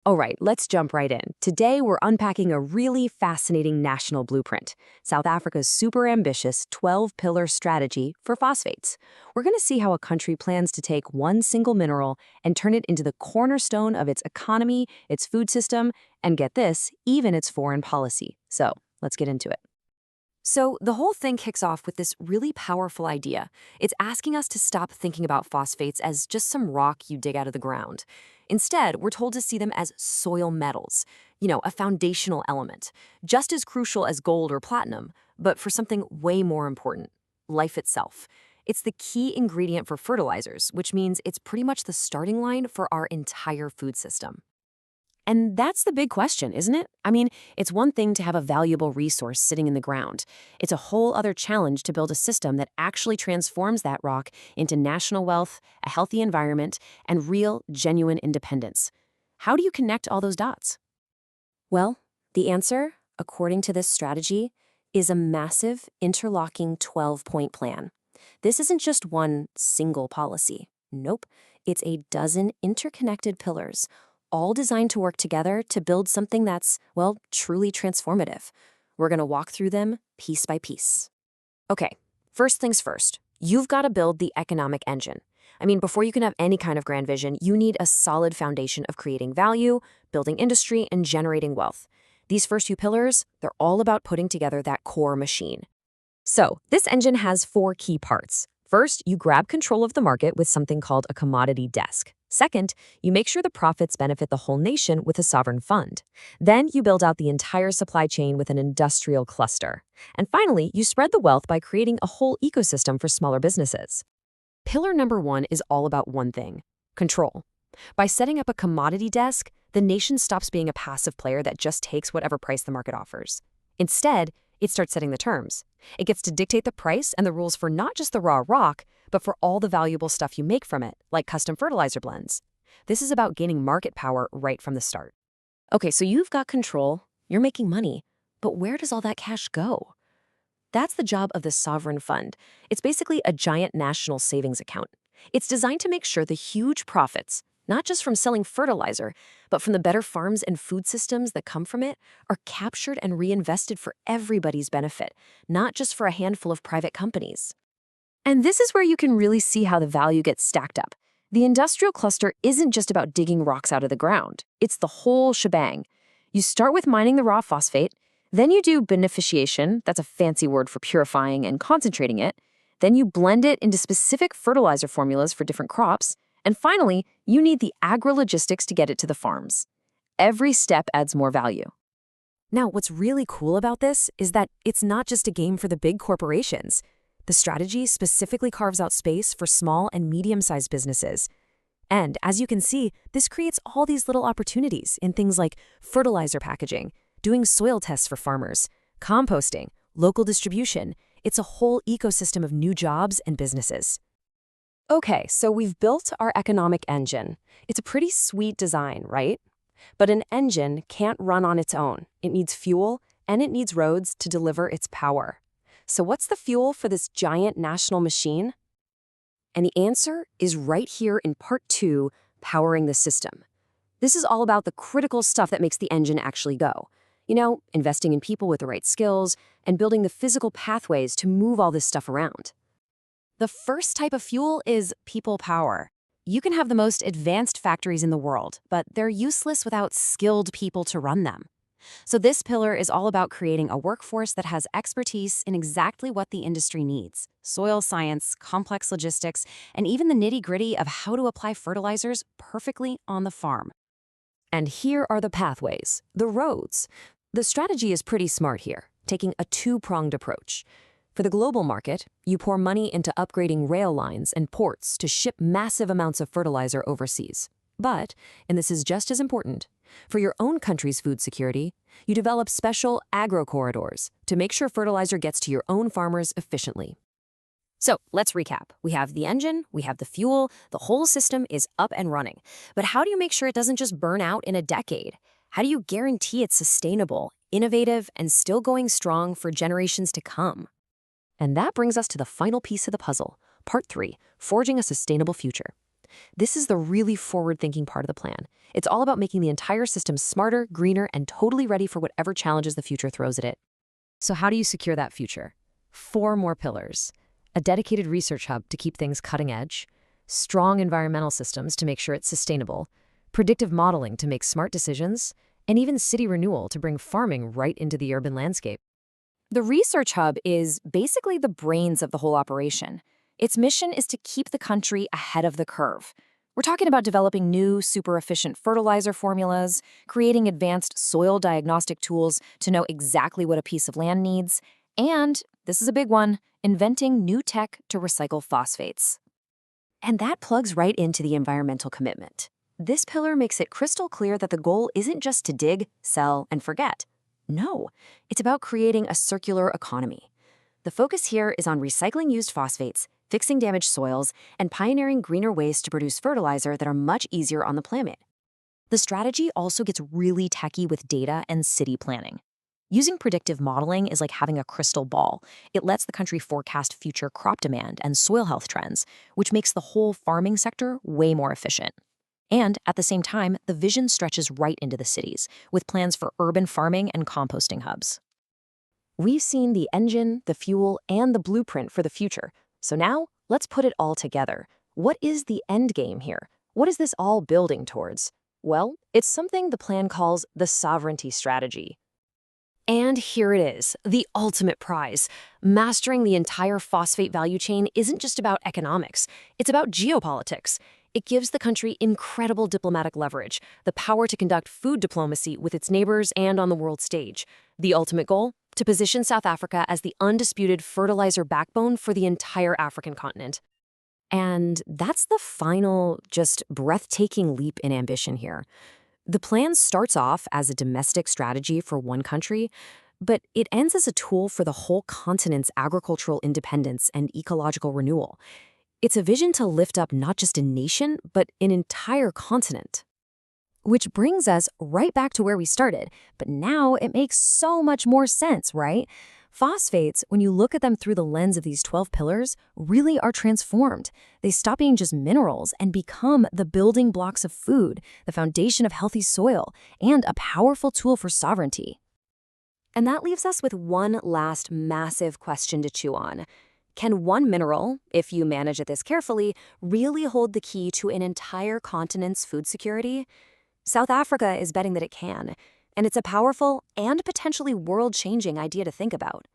All right, let's jump right in. Today, we're unpacking a really fascinating national blueprint, South Africa's super ambitious 12-pillar strategy for phosphates. We're going to see how a country plans to take one single mineral and turn it into the cornerstone of its economy, its food system, and get this, even its foreign policy. So, let's get into it. So, the whole thing kicks off with this really powerful idea. It's asking us to stop thinking about phosphates as just some rock you dig out of the ground. Instead, we're told to see them as soil metals, a foundational element, just as crucial as gold or platinum, but for something way more important, life itself. It's the key ingredient for fertilizers, which means it's pretty much the starting line for our entire food system. And that's the big question, isn't it? I mean, it's one thing to have a valuable resource sitting in the ground. It's a whole other challenge to build a system that actually transforms that rock into national wealth, a healthy environment, and real, genuine independence. How do you connect all those dots? Well, the answer, according to this strategy, is a massive, interlocking 12-point plan. This isn't just one single policy. Nope, it's a dozen interconnected pillars, all designed to work together to build something that's, well, truly transformative. We're going to walk through them piece by piece. Okay, first things first, you've got to build the economic engine. I mean, before you can have any kind of grand vision, you need a solid foundation of creating value, building industry, and generating wealth. These first two pillars, they're all about putting together that core machine. So, this engine has four key parts. First, you grab control of the market with something called a commodity desk. Second, you make sure the profits benefit the whole nation with a sovereign fund. Then you build out the entire supply chain with an industrial cluster. And finally, you spread the wealth by creating a whole ecosystem for smaller businesses. Pillar number one is all about one thing: control. By setting up a commodity desk, the nation stops being a passive player that just takes whatever price the market offers. Instead, it starts setting the terms. It gets to dictate the price and the rules for not just the raw rock, but for all the valuable stuff you make from it, like custom fertilizer blends. This is about gaining market power right from the start. Okay, so you've got control, you're making money, but where does all that cash go? That's the job of the sovereign fund. It's basically a giant national savings account. It's designed to make sure the huge profits, not just from selling fertilizer, but from the better farms and food systems that come from it, are captured and reinvested for everybody's benefit, not just for a handful of private companies. And this is where you can really see how the value gets stacked up. The industrial cluster isn't just about digging rocks out of the ground. It's the whole shebang. You start with mining the raw phosphate, then you do beneficiation, that's a fancy word for purifying and concentrating it, then you blend it into specific fertilizer formulas for different crops, and finally, you need the agro-logistics to get it to the farms. Every step adds more value. Now, what's really cool about this is that it's not just a game for the big corporations. The strategy specifically carves out space for small and medium-sized businesses. And as you can see, this creates all these little opportunities in things like fertilizer packaging, doing soil tests for farmers, composting, local distribution. It's a whole ecosystem of new jobs and businesses. Okay, so we've built our economic engine. It's a pretty sweet design, right? But an engine can't run on its own. It needs fuel, and it needs roads to deliver its power. So what's the fuel for this giant national machine? And the answer is right here in part 2, powering the system. This is all about the critical stuff that makes the engine actually go. Investing in people with the right skills and building the physical pathways to move all this stuff around. The first type of fuel is people power. You can have the most advanced factories in the world, but they're useless without skilled people to run them. So this pillar is all about creating a workforce that has expertise in exactly what the industry needs: soil science, complex logistics, and even the nitty-gritty of how to apply fertilizers perfectly on the farm. And here are the pathways, the roads. The strategy is pretty smart here, taking a two-pronged approach. For the global market, you pour money into upgrading rail lines and ports to ship massive amounts of fertilizer overseas. But, and this is just as important, for your own country's food security, you develop special agro-corridors to make sure fertilizer gets to your own farmers efficiently. So let's recap. We have the engine, we have the fuel, the whole system is up and running. But how do you make sure it doesn't just burn out in a decade? How do you guarantee it's sustainable, innovative, and still going strong for generations to come? And that brings us to the final piece of the puzzle, part 3, forging a sustainable future. This is the really forward-thinking part of the plan. It's all about making the entire system smarter, greener, and totally ready for whatever challenges the future throws at it. So how do you secure that future? 4 more pillars. A dedicated research hub to keep things cutting edge, strong environmental systems to make sure it's sustainable, predictive modeling to make smart decisions, and even city renewal to bring farming right into the urban landscape. The research hub is basically the brains of the whole operation. Its mission is to keep the country ahead of the curve. We're talking about developing new, super-efficient fertilizer formulas, creating advanced soil diagnostic tools to know exactly what a piece of land needs, and, this is a big one, inventing new tech to recycle phosphates. And that plugs right into the environmental commitment. This pillar makes it crystal clear that the goal isn't just to dig, sell, and forget. No, it's about creating a circular economy. The focus here is on recycling used phosphates, fixing damaged soils, and pioneering greener ways to produce fertilizer that are much easier on the planet. The strategy also gets really techy with data and city planning. Using predictive modeling is like having a crystal ball. It lets the country forecast future crop demand and soil health trends, which makes the whole farming sector way more efficient. And at the same time, the vision stretches right into the cities, with plans for urban farming and composting hubs. We've seen the engine, the fuel, and the blueprint for the future. So now, let's put it all together. What is the end game here? What is this all building towards? Well, it's something the plan calls the sovereignty strategy. And here it is, the ultimate prize. Mastering the entire phosphate value chain isn't just about economics, it's about geopolitics. It gives the country incredible diplomatic leverage, the power to conduct food diplomacy with its neighbors and on the world stage. The ultimate goal? To position South Africa as the undisputed fertilizer backbone for the entire African continent. And that's the final, just breathtaking leap in ambition here. The plan starts off as a domestic strategy for one country, but it ends as a tool for the whole continent's agricultural independence and ecological renewal. It's a vision to lift up not just a nation, but an entire continent. Which brings us right back to where we started, but now it makes so much more sense, right? Phosphates, when you look at them through the lens of these 12 pillars, really are transformed. They stop being just minerals and become the building blocks of food, the foundation of healthy soil, and a powerful tool for sovereignty. And that leaves us with one last massive question to chew on. Can one mineral, if you manage it this carefully, really hold the key to an entire continent's food security? South Africa is betting that it can, and it's a powerful and potentially world-changing idea to think about.